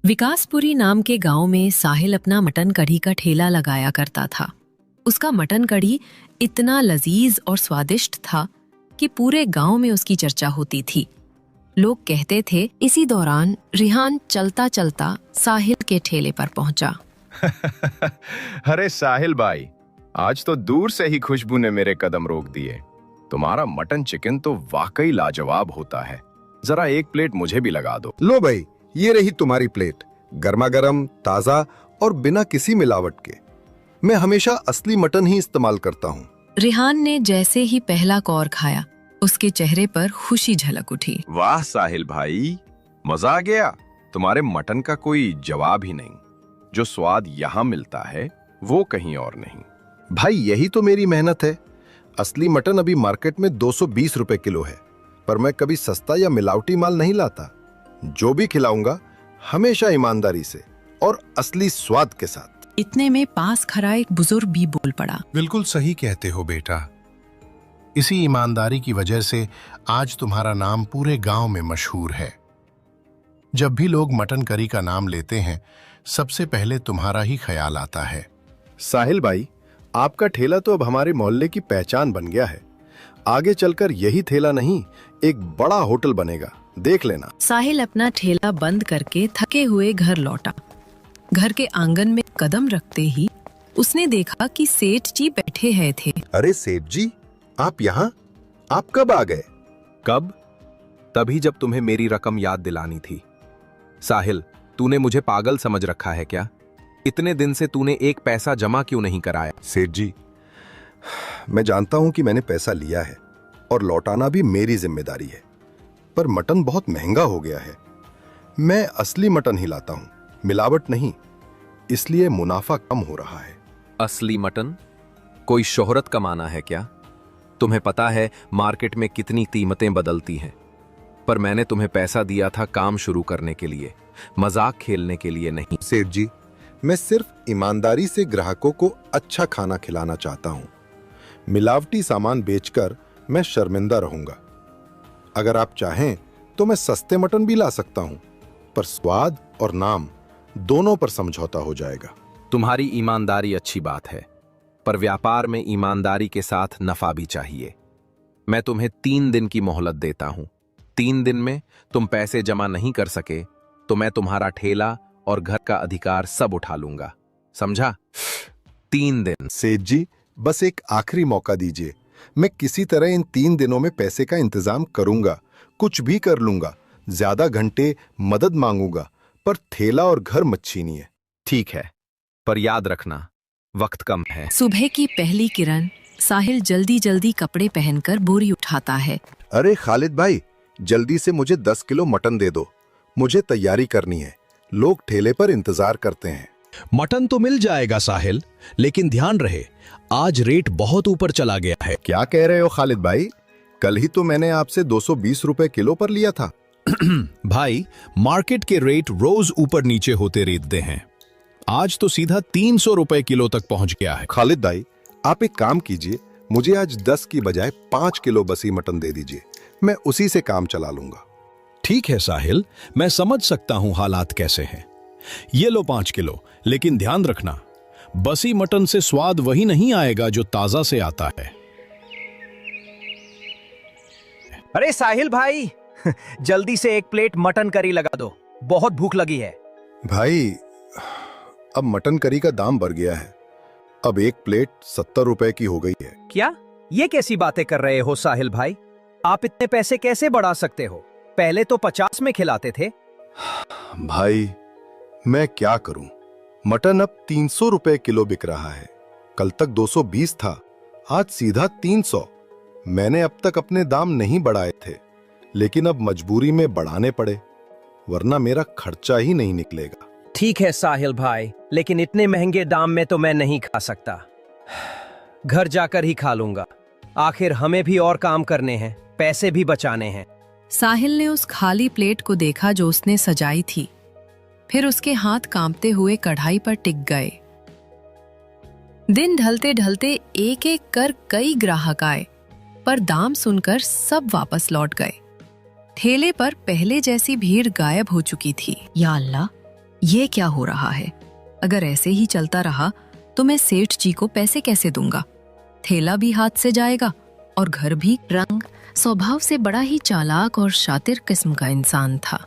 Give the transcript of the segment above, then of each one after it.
विकासपुरी नाम के गांव में साहिल अपना मटन कढ़ी का ठेला लगाया करता था। उसका मटन कढ़ी इतना लजीज और स्वादिष्ट था कि पूरे गांव में उसकी चर्चा होती थी। लोग कहते थे। इसी दौरान रिहान चलता चलता साहिल के ठेले पर पहुंचा। अरे साहिल भाई, आज तो दूर से ही खुशबू ने मेरे कदम रोक दिए। तुम्हारा मटन चिकन तो वाकई लाजवाब होता है। जरा एक प्लेट मुझे भी लगा दो। लो भाई, ये रही तुम्हारी प्लेट, गर्मा गर्म, ताजा और बिना किसी मिलावट के। मैं हमेशा असली मटन ही इस्तेमाल करता हूँ। रिहान ने जैसे ही पहला कौर खाया, उसके चेहरे पर खुशी झलक उठी। वाह साहिल भाई, मजा आ गया। तुम्हारे मटन का कोई जवाब ही नहीं। जो स्वाद यहाँ मिलता है वो कहीं और नहीं। भाई यही तो मेरी मेहनत है। असली मटन अभी मार्केट में 220 रुपए किलो है, पर मैं कभी सस्ता या मिलावटी माल नहीं लाता। जो भी खिलाऊंगा हमेशा ईमानदारी से और असली स्वाद के साथ। इतने में पास खड़ा एक बुजुर्ग भी बोल पड़ा। बिल्कुल सही कहते हो बेटा। इसी ईमानदारी की वजह से आज तुम्हारा नाम पूरे गांव में मशहूर है। जब भी लोग मटन करी का नाम लेते हैं, सबसे पहले तुम्हारा ही ख्याल आता है। साहिल भाई, आपका ठेला तो अब हमारे मोहल्ले की पहचान बन गया है। आगे चलकर यही ठेला नहीं, एक बड़ा होटल बनेगा, देख लेना। साहिल अपना ठेला बंद करके थके हुए घर लौटा। घर के आंगन में कदम रखते ही उसने देखा कि सेठ जी बैठे हैं थे। अरे सेठ जी, आप यहाँ? आप कब आ गए? कब? तभी जब तुम्हें मेरी रकम याद दिलानी थी। साहिल, तूने मुझे पागल समझ रखा है क्या? इतने दिन से तूने एक पैसा जमा क्यों नहीं कराया? सेठ जी, मैं जानता हूं कि मैंने पैसा लिया है और लौटाना भी मेरी जिम्मेदारी है, पर मटन बहुत महंगा हो गया है। मैं असली मटन ही लाता हूं, मिलावट नहीं, इसलिए मुनाफा कम हो रहा है। असली मटन? कोई शोहरत कमाना है क्या? तुम्हें पता है मार्केट में कितनी कीमतें बदलती हैं। पर मैंने तुम्हें पैसा दिया था काम शुरू करने के लिए, मजाक खेलने के लिए नहीं। सेठ जी, मैं सिर्फ ईमानदारी से ग्राहकों को अच्छा खाना खिलाना चाहता हूं। मिलावटी सामान बेचकर मैं शर्मिंदा रहूंगा। अगर आप चाहें तो मैं सस्ते मटन भी ला सकता हूं, पर स्वाद और नाम दोनों पर समझौता हो जाएगा। तुम्हारी ईमानदारी अच्छी बात है, पर व्यापार में ईमानदारी के साथ नफा भी चाहिए। मैं तुम्हें 3 दिन की मोहलत देता हूं। 3 दिन में तुम पैसे जमा नहीं कर सके तो मैं तुम्हारा ठेला और घर का अधिकार सब उठा लूंगा, समझा? 3 दिन। सेठ जी, बस एक आखिरी मौका दीजिए। मैं किसी तरह इन 3 दिनों में पैसे का इंतजाम करूंगा, कुछ भी कर लूंगा। ज्यादा घंटे मदद मांगूंगा, पर ठेला और घर मत छीनिए। ठीक है, पर याद रखना वक्त कम है। सुबह की पहली किरण। साहिल जल्दी जल्दी कपड़े पहनकर बोरी उठाता है। अरे खालिद भाई, जल्दी से मुझे 10 किलो मटन दे दो, मुझे तैयारी करनी है। लोग ठेले पर इंतजार करते हैं। मटन तो मिल जाएगा साहिल, लेकिन ध्यान रहे आज रेट बहुत ऊपर चला गया है। क्या कह रहे हो खालिद भाई? कल ही तो मैंने आपसे 220 रुपए किलो पर लिया था। भाई, मार्केट के रेट रोज ऊपर नीचे होते रहते हैं। आज तो सीधा 300 रुपए किलो तक पहुंच गया है। खालिद भाई, आप एक काम कीजिए, मुझे आज 10 की बजाय 5 किलो बसी मटन दे दीजिए। मैं उसी से काम चला लूंगा। ठीक है साहिल, मैं समझ सकता हूं हालात कैसे हैं। ये लो 5 किलो, लेकिन ध्यान रखना बसी मटन से स्वाद वही नहीं आएगा जो ताजा से आता है। अरे साहिल भाई, जल्दी से एक प्लेट मटन करी लगा दो, बहुत भूख लगी है। भाई, अब मटन करी का दाम बढ़ गया है। अब एक प्लेट 70 रुपए की हो गई है। क्या? ये कैसी बातें कर रहे हो साहिल भाई? आप इतने पैसे कैसे बढ़ा सकते हो? पहले तो 50 में खिलाते थे। भाई, मैं क्या करूं? मटन अब 300 रुपए किलो बिक रहा है। कल तक 220 था, आज सीधा 300। मैंने अब तक अपने दाम नहीं बढ़ाए थे, लेकिन अब मजबूरी में बढ़ाने पड़े, वरना मेरा खर्चा ही नहीं निकलेगा। ठीक है साहिल भाई, लेकिन इतने महंगे दाम में तो मैं नहीं खा सकता। घर जाकर ही खा लूंगा। आखिर हमें भी और काम करने हैं, पैसे भी बचाने हैं। साहिल ने उस खाली प्लेट को देखा जो उसने सजाई थी। फिर उसके हाथ कांपते हुए कढ़ाई पर टिक गए। दिन ढलते ढलते एक एक कर कई ग्राहक आए, पर दाम सुनकर सब वापस लौट गए। ठेले पर पहले जैसी भीड़ गायब हो चुकी थी। या अल्लाह, ये क्या हो रहा है? अगर ऐसे ही चलता रहा तो मैं सेठ जी को पैसे कैसे दूंगा? थैला भी हाथ से जाएगा और घर भी। रंग स्वभाव से बड़ा ही चालाक और शातिर किस्म का इंसान था।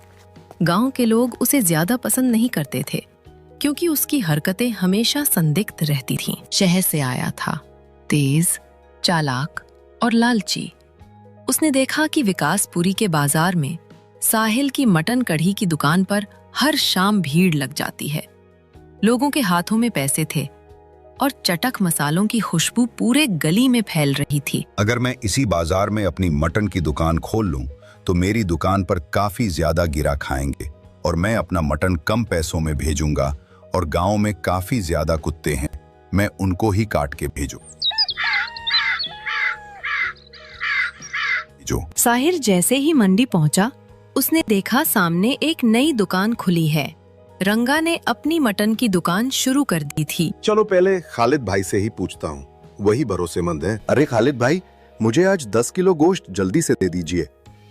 गांव के लोग उसे ज्यादा पसंद नहीं करते थे क्योंकि उसकी हरकतें हमेशा संदिग्ध रहती थीं। शहर से आया था, तेज, चालाक और लालची। उसने देखा कि विकासपुरी के बाजार में साहिल की मटन कढ़ी की दुकान पर हर शाम भीड़ लग जाती है। लोगों के हाथों में पैसे थे और चटक मसालों की खुशबू पूरे गली में फैल रही थी। अगर मैं इसी बाजार में अपनी मटन की दुकान खोल लूं, तो मेरी दुकान पर काफी ज्यादा गिरा खाएंगे और मैं अपना मटन कम पैसों में भेजूंगा और गांव में काफी ज्यादा कुत्ते हैं, मैं उनको ही काट के भेजूं। साहिर जैसे ही मंडी पहुंचा, उसने देखा सामने एक नई दुकान खुली है। रंगा ने अपनी मटन की दुकान शुरू कर दी थी। चलो पहले खालिद भाई से ही पूछता हूँ, वही भरोसेमंद है। अरे खालिद भाई, मुझे आज 10 किलो गोश्त जल्दी से दे दीजिए,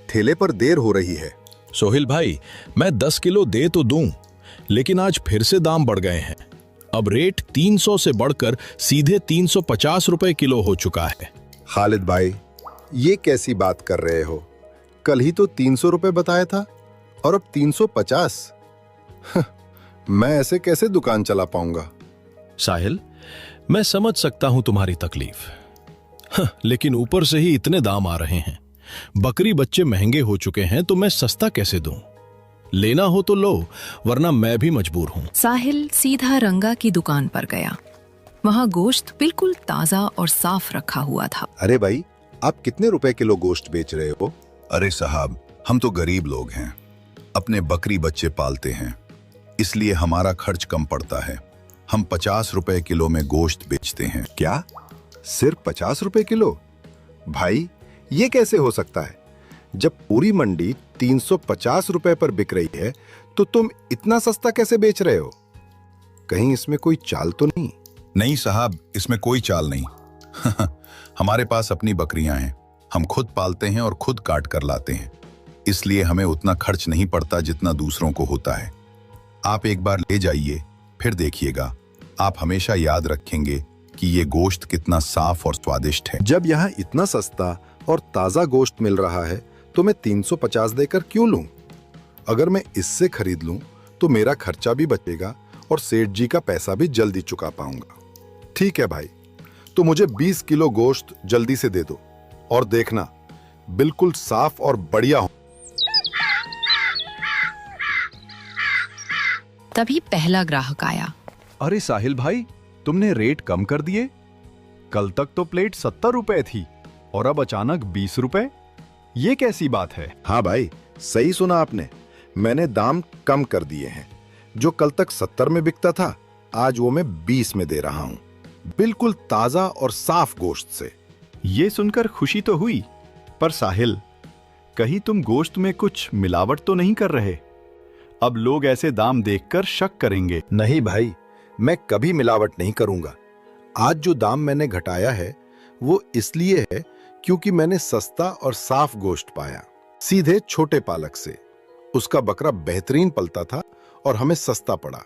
ठेले पर देर हो रही है। सोहेल भाई, मैं 10 किलो दे तो दूं, लेकिन आज फिर से दाम बढ़ गए हैं। अब रेट 300 से बढ़कर सीधे 350 रुपए किलो हो चुका है। खालिद भाई, ये कैसी बात कर रहे हो? कल ही तो 300 रुपए बताया था और अब 350। मैं ऐसे कैसे दुकान चला पाऊंगा? साहिल, मैं समझ सकता हूं तुम्हारी तकलीफ, लेकिन ऊपर से ही इतने दाम आ रहे हैं। बकरी बच्चे महंगे हो चुके हैं तो मैं सस्ता कैसे दूं? लेना हो तो लो, वरना मैं भी मजबूर हूं। साहिल सीधा रंगा की दुकान पर गया। वहां गोश्त बिल्कुल ताजा और साफ रखा हुआ था। अरे भाई, आप कितने रुपए किलो गोश्त बेच रहे हो? अरे साहब, हम तो गरीब लोग हैं, अपने बकरी बच्चे पालते हैं, इसलिए हमारा खर्च कम पड़ता है। हम 50 रुपए किलो में गोश्त बेचते हैं। क्या? सिर्फ 50 रुपए किलो? भाई, ये कैसे हो सकता है? जब पूरी मंडी 350 रुपए पर बिक रही है तो तुम इतना सस्ता कैसे बेच रहे हो? कहीं इसमें कोई चाल तो नहीं? नहीं साहब, इसमें कोई चाल नहीं। हमारे पास अपनी बकरियां हैं, हम खुद पालते हैं और खुद काट कर लाते हैं, इसलिए हमें उतना खर्च नहीं पड़ता जितना दूसरों को होता है। आप एक बार ले जाइए, फिर देखिएगा, आप हमेशा याद रखेंगे कि ये गोश्त कितना साफ और स्वादिष्ट है। जब यहाँ इतना सस्ता और ताजा गोश्त मिल रहा है तो मैं 350 देकर क्यों लूं? अगर मैं इससे खरीद लूं तो मेरा खर्चा भी बचेगा और सेठ जी का पैसा भी जल्दी चुका पाऊंगा। ठीक है भाई, तो मुझे 20 किलो गोश्त जल्दी से दे दो और देखना बिल्कुल साफ और बढ़िया हो। तभी पहला ग्राहक आया। अरे साहिल भाई, तुमने रेट कम कर दिए। कल तक तो प्लेट 70 रुपए थी और अब अचानक 20 रुपए, ये कैसी बात है? हाँ भाई, सही सुना आपने, मैंने दाम कम कर दिए हैं। जो कल तक 70 में बिकता था, आज वो मैं 20 में दे रहा हूँ, बिल्कुल ताजा और साफ गोश्त से। ये सुनकर खुशी तो हुई, पर साहिल, कहीं तुम गोश्त में कुछ मिलावट तो नहीं कर रहे? अब लोग ऐसे दाम देखकर शक करेंगे। नहीं भाई, मैं कभी मिलावट नहीं करूंगा। आज जो दाम मैंने घटाया है वो इसलिए है क्योंकि मैंने सस्ता और साफ गोश्त पाया, सीधे छोटे पालक से। उसका बकरा बेहतरीन पलता था और हमें सस्ता पड़ा।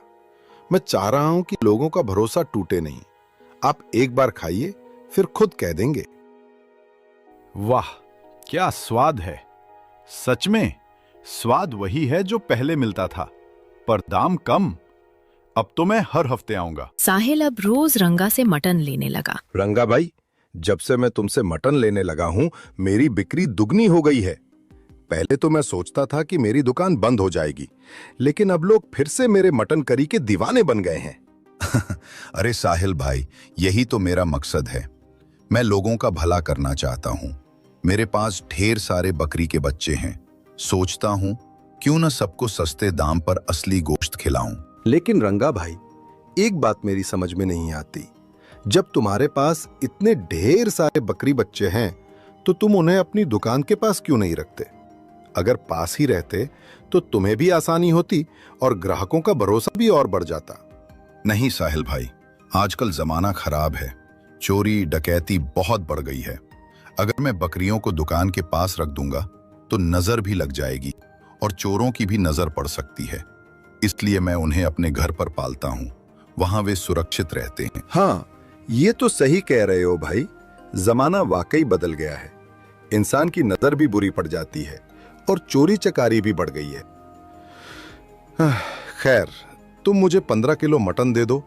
मैं चाह रहा हूं कि लोगों का भरोसा टूटे नहीं। आप एक बार खाइए, फिर खुद कह देंगे। वाह, क्या स्वाद है! सच में स्वाद वही है जो पहले मिलता था, पर दाम कम। अब तो मैं हर हफ्ते आऊंगा। साहिल अब रोज रंगा से मटन लेने लगा। रंगा भाई, जब से मैं तुमसे मटन लेने लगा हूं, मेरी बिक्री दुगनी हो गई है। पहले तो मैं सोचता था कि मेरी दुकान बंद हो जाएगी, लेकिन अब लोग फिर से मेरे मटन करी के दीवाने बन गए हैं। अरे साहिल भाई, यही तो मेरा मकसद है। मैं लोगों का भला करना चाहता हूँ। मेरे पास ढेर सारे बकरी के बच्चे हैं। सोचता हूँ क्यों न सबको सस्ते दाम पर असली गोश्त खिलाऊं। लेकिन रंगा भाई, एक बात मेरी समझ में नहीं आती। जब तुम्हारे पास इतने ढेर सारे बकरी बच्चे हैं तो तुम उन्हें अपनी दुकान के पास क्यों नहीं रखते? अगर पास ही रहते तो तुम्हें भी आसानी होती और ग्राहकों का भरोसा भी और बढ़ जाता। नहीं साहिल भाई, आजकल जमाना खराब है, चोरी डकैती बहुत बढ़ गई है। अगर मैं बकरियों को दुकान के पास रख दूंगा तो नजर भी लग जाएगी और चोरों की भी नजर पड़ सकती है। इसलिए मैं उन्हें अपने घर पर पालता हूँ। वहां वे सुरक्षित रहते हैं। हाँ, ये तो सही कह रहे हो भाई। जमाना वाकई बदल गया है। इंसान की नजर भी बुरी पड़ जाती है और चोरी चकारी भी बढ़ गई है। खैर, तुम मुझे 15 किलो मटन दे दो,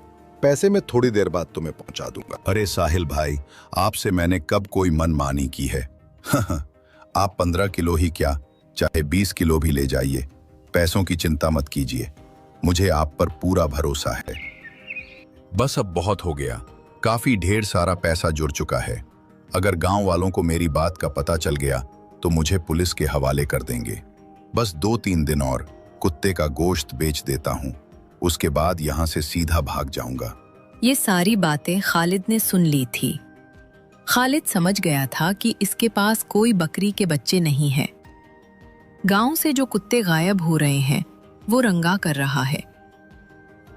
पैसे मैं थोड़ी देर बाद तुम्हें पहुंचा दूंगा। अरे साहिल भाई, आपसे मैंने कब कोई मनमानी की है? आप 15 किलो ही क्या, चाहे 20 किलो भी ले जाइए। पैसों की चिंता मत कीजिए, मुझे आप पर पूरा भरोसा है। बस अब बहुत हो गया, काफी ढेर सारा पैसा जुड़ चुका है। अगर गांव वालों को मेरी बात का पता चल गया तो मुझे पुलिस के हवाले कर देंगे। बस 2-3 दिन और कुत्ते का गोश्त बेच देता हूँ, उसके बाद यहाँ से सीधा भाग जाऊंगा। ये सारी बातें खालिद ने सुन ली थी। खालिद समझ गया था कि इसके पास कोई बकरी के बच्चे नहीं हैं। गांव से जो कुत्ते गायब हो रहे हैं वो रंगा कर रहा है।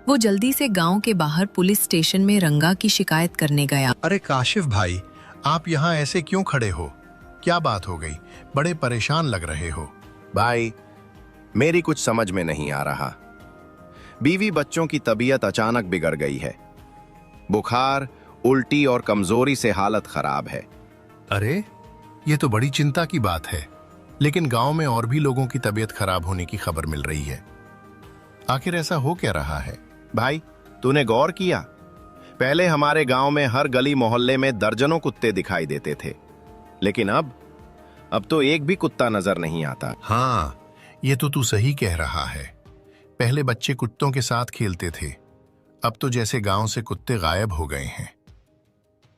वो जल्दी से गांव के बाहर पुलिस स्टेशन में रंगा की शिकायत करने गया। अरे काशिफ भाई, आप यहाँ ऐसे क्यों खड़े हो? क्या बात हो गई? बड़े परेशान लग रहे हो। भाई, मेरी कुछ समझ में नहीं आ रहा। बीवी बच्चों की तबीयत अचानक बिगड़ गई है। बुखार, उल्टी और कमजोरी से हालत खराब है। अरे, ये तो बड़ी चिंता की बात है। लेकिन गांव में और भी लोगों की तबीयत खराब होने की खबर मिल रही है। आखिर ऐसा हो क्या रहा है? भाई, तूने गौर किया? पहले हमारे गांव में हर गली मोहल्ले में दर्जनों कुत्ते दिखाई देते थे, लेकिन अब तो एक भी कुत्ता नजर नहीं आता। हाँ, ये तो तू सही कह रहा है। पहले बच्चे कुत्तों के साथ खेलते थे, अब तो जैसे गांव से कुत्ते गायब हो गए हैं।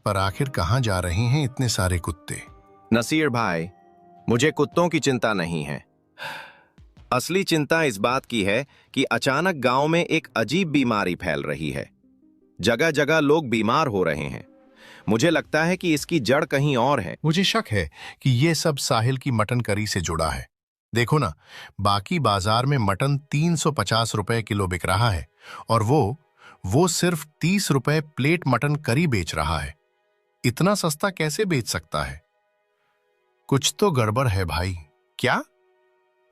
पर आखिर कहाँ जा रहे हैं इतने सारे कुत्ते? नसीर भाई, मुझे कुत्तों की चिंता नहीं है। असली चिंता इस बात की है कि अचानक गांव में एक अजीब बीमारी फैल रही है। जगह जगह लोग बीमार हो रहे हैं। मुझे लगता है कि इसकी जड़ कहीं और है। मुझे शक है कि ये सब साहिल की मटन करी से जुड़ा है। देखो ना, बाकी बाजार में मटन 350 रुपए किलो बिक रहा है और वो सिर्फ 30 रुपए प्लेट मटन करी बेच रहा है। इतना सस्ता कैसे बेच सकता है? कुछ तो गड़बड़ है भाई। क्या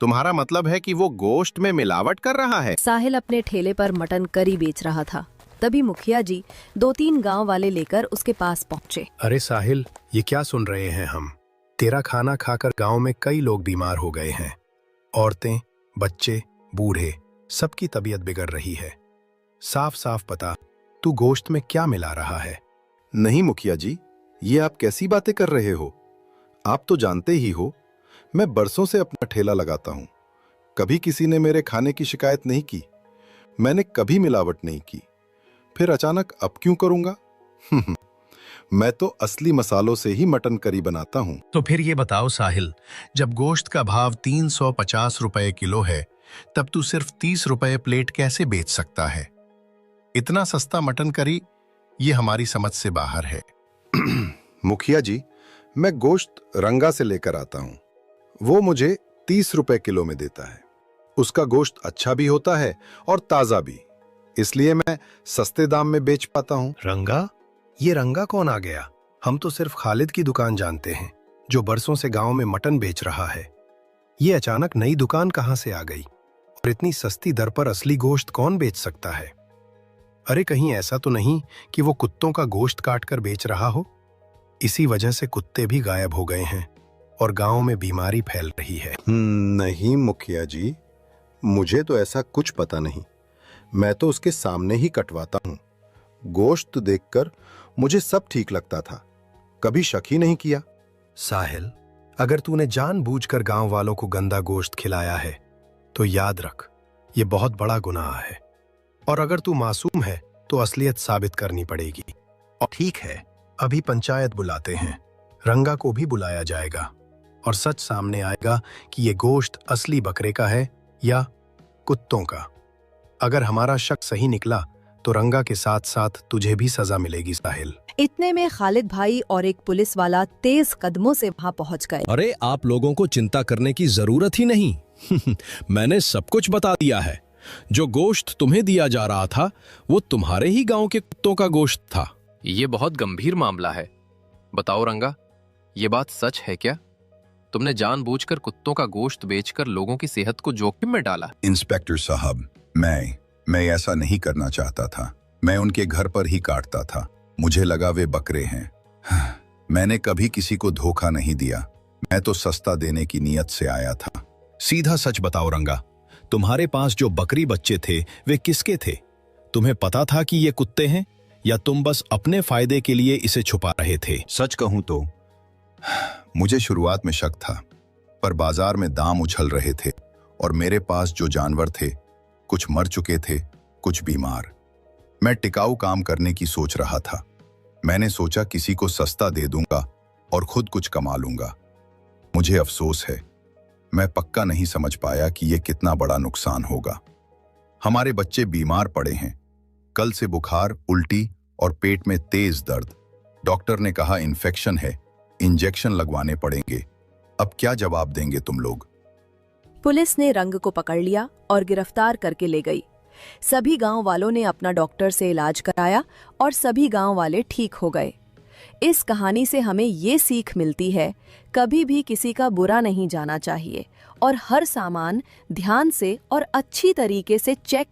तुम्हारा मतलब है कि वो गोश्त में मिलावट कर रहा है? साहिल अपने ठेले पर मटन करी बेच रहा था। तभी मुखिया जी 2-3 गांव वाले लेकर उसके पास पहुंचे। अरे साहिल, ये क्या सुन रहे हैं हम? तेरा खाना खाकर गांव में कई लोग बीमार हो गए हैं। औरतें, बच्चे, बूढ़े, सबकी तबीयत बिगड़ रही है। साफ साफ बता, तू गोश्त में क्या मिला रहा है? नहीं मुखिया जी, ये आप कैसी बातें कर रहे हो? आप तो जानते ही हो, मैं बरसों से अपना ठेला लगाता हूं। कभी किसी ने मेरे खाने की शिकायत नहीं की। मैंने कभी मिलावट नहीं की। फिर अचानक अब क्यों करूंगा? मैं तो असली मसालों से ही मटन करी बनाता हूं। तो फिर ये बताओ साहिल, जब गोश्त का भाव 350 रुपए किलो है, तब तू सिर्फ 30 रुपए प्लेट कैसे बेच सकता है? इतना सस्ता मटन करी, ये हमारी समझ से बाहर है। मुखिया जी, मैं गोश्त रंगा से लेकर आता हूं। वो मुझे 30 रुपए किलो में देता है। उसका गोश्त अच्छा भी होता है और ताजा भी, इसलिए मैं सस्ते दाम में बेच पाता हूं। रंगा? ये रंगा कौन आ गया? हम तो सिर्फ खालिद की दुकान जानते हैं, जो बरसों से गांव में मटन बेच रहा है। ये अचानक नई दुकान कहां से आ गई? और इतनी सस्ती दर पर असली गोश्त कौन बेच सकता है? अरे कहीं ऐसा तो नहीं कि वो कुत्तों का गोश्त काट कर बेच रहा हो? इसी वजह से कुत्ते भी गायब हो गए हैं और गांव में बीमारी फैल रही है। नहीं मुखिया जी, मुझे तो ऐसा कुछ पता नहीं। मैं तो उसके सामने ही कटवाता हूं। गोश्त देखकर मुझे सब ठीक लगता था, कभी शक ही नहीं किया। साहिल, अगर तूने जानबूझकर गांव वालों को गंदा गोश्त खिलाया है तो याद रख, ये बहुत बड़ा गुनाह है। और अगर तू मासूम है तो असलियत साबित करनी पड़ेगी। और ठीक है, अभी पंचायत बुलाते हैं, रंगा को भी बुलाया जाएगा और सच सामने आएगा कि ये गोश्त असली बकरे का है या कुत्तों का। अगर हमारा शक सही निकला तो रंगा के साथ साथ तुझे भी सजा मिलेगी साहिल। इतने में खालिद भाई और एक पुलिस वाला तेज कदमों से वहां पहुंच गए। अरे आप लोगों को चिंता करने की जरूरत ही नहीं। मैंने सब कुछ बता दिया है। जो गोश्त तुम्हें दिया जा रहा था वो तुम्हारे ही गांव के कुत्तों का गोश्त था। ये बहुत गंभीर मामला है। बताओ रंगा, ये बात सच है क्या? तुमने जानबूझकर कुत्तों का गोश्त बेचकर लोगों की सेहत को जोखिम में डाला? इंस्पेक्टर साहब, मैं ऐसा नहीं करना चाहता था। मैं उनके घर पर ही काटता था। मुझे लगा वे बकरे हैं। मैंने कभी किसी को धोखा नहीं दिया। मैं तो सस्ता देने की नीयत से आया था। सीधा सच बताओ रंगा, तुम्हारे पास जो बकरी बच्चे थे वे किसके थे? तुम्हें पता था कि ये कुत्ते हैं, या तुम बस अपने फायदे के लिए इसे छुपा रहे थे? सच कहूं तो मुझे शुरुआत में शक था, पर बाजार में दाम उछल रहे थे और मेरे पास जो जानवर थे कुछ मर चुके थे, कुछ बीमार। मैं टिकाऊ काम करने की सोच रहा था। मैंने सोचा किसी को सस्ता दे दूंगा और खुद कुछ कमा लूंगा। मुझे अफसोस है, मैं पक्का नहीं समझ पाया कि यह कितना बड़ा नुकसान होगा। हमारे बच्चे बीमार पड़े हैं। कल से बुखार, उल्टी और पेट में तेज दर्द। डॉक्टर ने कहा इन्फेक्शन है, इंजेक्शन लगवाने पड़ेंगे। अब क्या जवाब देंगे तुम लोग? पुलिस ने रंग को पकड़ लिया और गिरफ्तार करके ले गई। सभी गांव वालों ने अपना डॉक्टर से इलाज कराया और सभी गांव वाले ठीक हो गए। इस कहानी से हमें ये सीख मिलती है, कभी भी किसी का बुरा नहीं जाना चाहिए और हर सामान ध्यान से और अच्छी तरीके से चेक